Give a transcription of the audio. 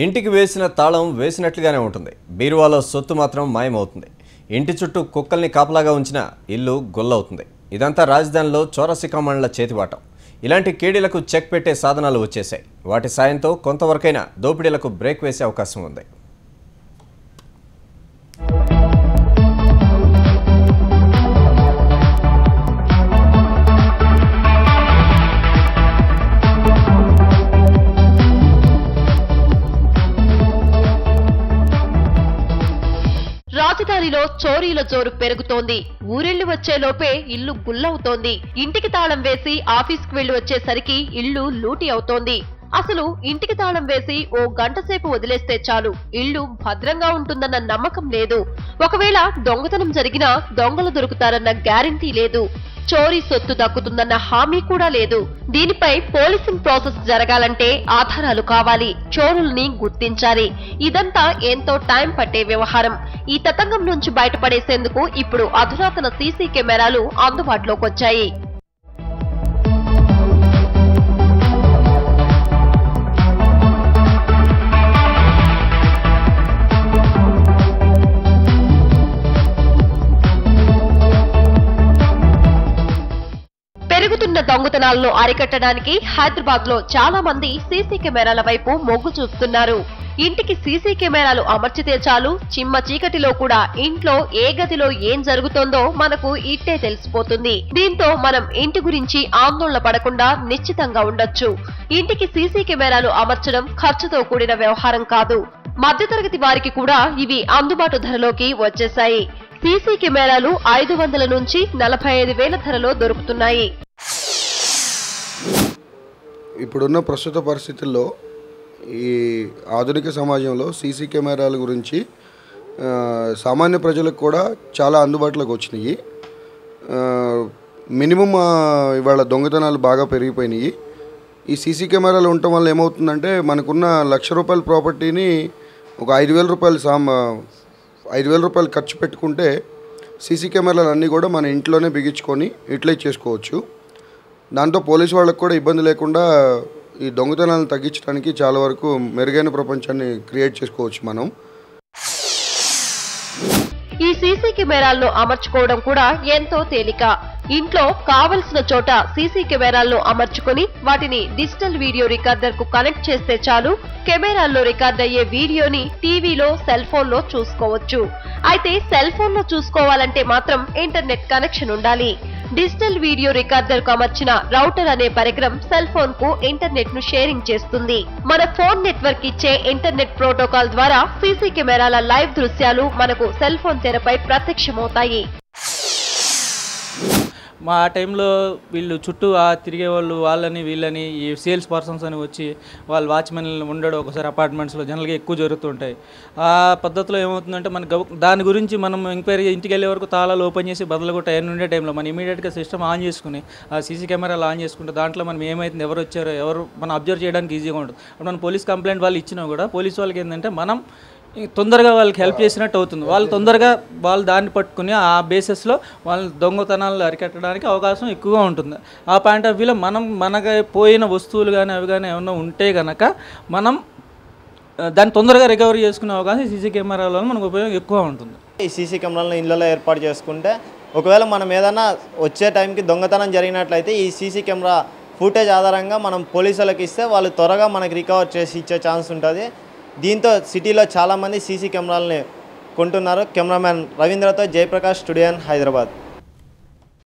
ఇంటికి వేసిన తాళం వేసినట్లుగానే ఉంటుంది. బీరువాలో సొత్తు మాత్రం మాయమవుతుంది. ఇంటి చుట్టూ కుక్కల్ని కాపలాగా ఉంచిన ఇల్లు గొల్లవుతుంది. ఇదంతా రాజధానిలో చోరసికామణుల చేతివాటం. ఇలాంటి కేడీలకు చెక్ పెట్టే సాధనాలు వచ్చేసాయి. వాటి సాయంతో కొంతవరకైనా దోపిడీలకు బ్రేక్ వేసే అవకాశం ఉంది. రాజధానిలో చోరీల జోరు పెరుగుతోంది. ఊరెళ్లి వచ్చేలోపే ఇల్లు గుల్లవుతోంది. ఇంటికి తాళం వేసి ఆఫీస్కి వెళ్లి వచ్చేసరికి ఇల్లు లూటీ అవుతోంది. అసలు ఇంటికి తాళం వేసి ఓ గంట సేపు వదిలేస్తే చాలు, ఇల్లు భద్రంగా ఉంటుందన్న నమ్మకం లేదు. ఒకవేళ దొంగతనం జరిగినా దొంగలు దొరుకుతారన్న గ్యారంటీ లేదు. చోరీ సొత్తు దక్కుతుందన్న హామీ కూడా లేదు. దీనిపై పోలీసింగ్ ప్రాసెస్ జరగాలంటే ఆధారాలు కావాలి, చోరుల్ని గుర్తించాలి. ఇదంతా ఎంతో టైం పట్టే వ్యవహారం. ఈ తతంగం నుంచి బయటపడేసేందుకు ఇప్పుడు అధునాతన సీసీ కెమెరాలు అందుబాటులోకి వచ్చాయి. పెరుగుతున్న దొంగతనాలను అరికట్టడానికి హైదరాబాద్ లో చాలా మంది సీసీ కెమెరాల వైపు మొగ్గు చూపుతున్నారు. ఇంటికి సీసీ కెమెరాలు అమర్చితే చాలు, చిమ్మ చీకటిలో కూడా ఇంట్లో ఏ గదిలో ఏం జరుగుతోందో మనకు ఇట్టే తెలిసిపోతుంది. దీంతో మనం ఇంటి గురించి ఆందోళన పడకుండా నిశ్చితంగా ఉండొచ్చు. ఇంటికి సీసీ కెమెరాలు అమర్చడం ఖర్చుతో కూడిన వ్యవహారం కాదు. మధ్యతరగతి వారికి కూడా ఇవి అందుబాటు ధరలోకి వచ్చేశాయి. సీసీ కెమెరాలు 500 నుంచి 45,000 ధరలో దొరుకుతున్నాయి. ఇప్పుడున్న ప్రస్తుత పరిస్థితుల్లో ఈ ఆధునిక సమాజంలో సీసీ కెమెరాల గురించి సామాన్య ప్రజలకు కూడా చాలా అందుబాటులోకి వచ్చినాయి. మినిమం ఇవాళ దొంగతనాలు బాగా పెరిగిపోయినాయి. ఈ సీసీ కెమెరాలు ఉండటం వల్ల ఏమవుతుందంటే మనకున్న ₹1,00,000 ప్రాపర్టీని ఒక ₹5,000 ఖర్చు పెట్టుకుంటే సీసీ కెమెరాలు అన్నీ కూడా మన ఇంట్లోనే బిగించుకొని యూటిలైజ్ చేసుకోవచ్చు. దాంతో పోలీసు వాళ్ళకు కూడా ఇబ్బంది లేకుండా ఈ దొంగతనాలను తగ్గించడానికి చాలా వరకు మెరుగైన ప్రపంచాన్ని క్రియేట్ చేసుకోవచ్చు మనం. ఈ సీసీ కెమెరాలను అమర్చుకోవడం కూడా ఎంతో తేలిక. ఇంట్లో కావలసిన చోట సీసీ కెమెరాలను అమర్చుకుని వాటిని డిజిటల్ వీడియో రికార్డర్ కు కనెక్ట్ చేస్తే చాలు, కెమెరాల్లో రికార్డ్ అయ్యే వీడియోని టీవీలో, సెల్ ఫోన్ లో చూసుకోవచ్చు. అయితే సెల్ ఫోన్ లో చూసుకోవాలంటే మాత్రం ఇంటర్నెట్ కనెక్షన్ ఉండాలి. డిజిటల్ వీడియో రికార్డర్ కు అమర్చిన రౌటర్ అనే పరికరం సెల్ ఫోన్ కు ఇంటర్నెట్ ను షేరింగ్ చేస్తుంది. మన ఫోన్ నెట్వర్క్ ఇచ్చే ఇంటర్నెట్ ప్రోటోకాల్ ద్వారా సీసీ కెమెరాల లైవ్ దృశ్యాలు మనకు సెల్ ఫోన్ తెరపై ప్రత్యక్షమవుతాయి. మా ఆ టైంలో వీళ్ళు చుట్టూ తిరిగే వాళ్ళు వాళ్ళని వీళ్ళని ఈ సేల్స్ పర్సన్స్ అని వచ్చి వాళ్ళు వాచ్మెన్ ఉండడం ఒకసారి అపార్ట్మెంట్స్లో జనరల్గా ఎక్కువ జరుగుతుంటాయి. ఆ పద్ధతిలో ఏమవుతుందంటే మనకు దాని గురించి మనం ఎంక్వైరీ ఇంటికి వెళ్ళే వరకు తాళాలు ఓపెన్ చేసి బదులుగొట్ట అన్నీ ఉండే టైంలో మనం ఇమీడియట్గా సిస్టమ్ ఆన్ చేసుకుని ఆ సీసీ కెమెరాలు ఆన్ చేసుకుంటే దాంట్లో మనం ఏమైతుంది, ఎవరు వచ్చారో ఎవరు మనం అబ్జర్వ్ చేయడానికి ఈజీగా ఉంటుంది. మనం పోలీస్ కంప్లైంట్ వాళ్ళు ఇచ్చినా కూడా పోలీస్ వాళ్ళకి ఏంటంటే మనం తొందరగా వాళ్ళకి హెల్ప్ చేసినట్టు అవుతుంది. వాళ్ళు తొందరగా వాళ్ళు దాన్ని పట్టుకుని ఆ బేసిస్లో వాళ్ళ దొంగతనాలు అరికట్టడానికి అవకాశం ఎక్కువగా ఉంటుంది. ఆ పాయింట్ ఆఫ్ వ్యూలో మనకు పోయిన వస్తువులు కానీ అవి కానీ ఏమైనా ఉంటే కనుక మనం దాన్ని తొందరగా రికవరీ చేసుకునే అవకాశం సీసీ కెమెరాల వల్ల మనకు ఉపయోగం ఎక్కువ ఉంటుంది. ఈ సీసీ కెమెరాలను ఇళ్లలో ఏర్పాటు చేసుకుంటే ఒకవేళ మనం ఏదైనా వచ్చే టైంకి దొంగతనం జరిగినట్లయితే ఈ సీసీ కెమెరా ఫుటేజ్ ఆధారంగా మనం పోలీసులకు ఇస్తే వాళ్ళు త్వరగా మనకి రికవర్ చేసి ఇచ్చే ఛాన్స్ ఉంటుంది. దీంతో సిటీలో చాలామంది సీసీ కెమెరాలని కొంటున్నారు. కెమెరామ్యాన్ రవీంద్రతో జయప్రకాష్, స్టూడియో, హైదరాబాద్.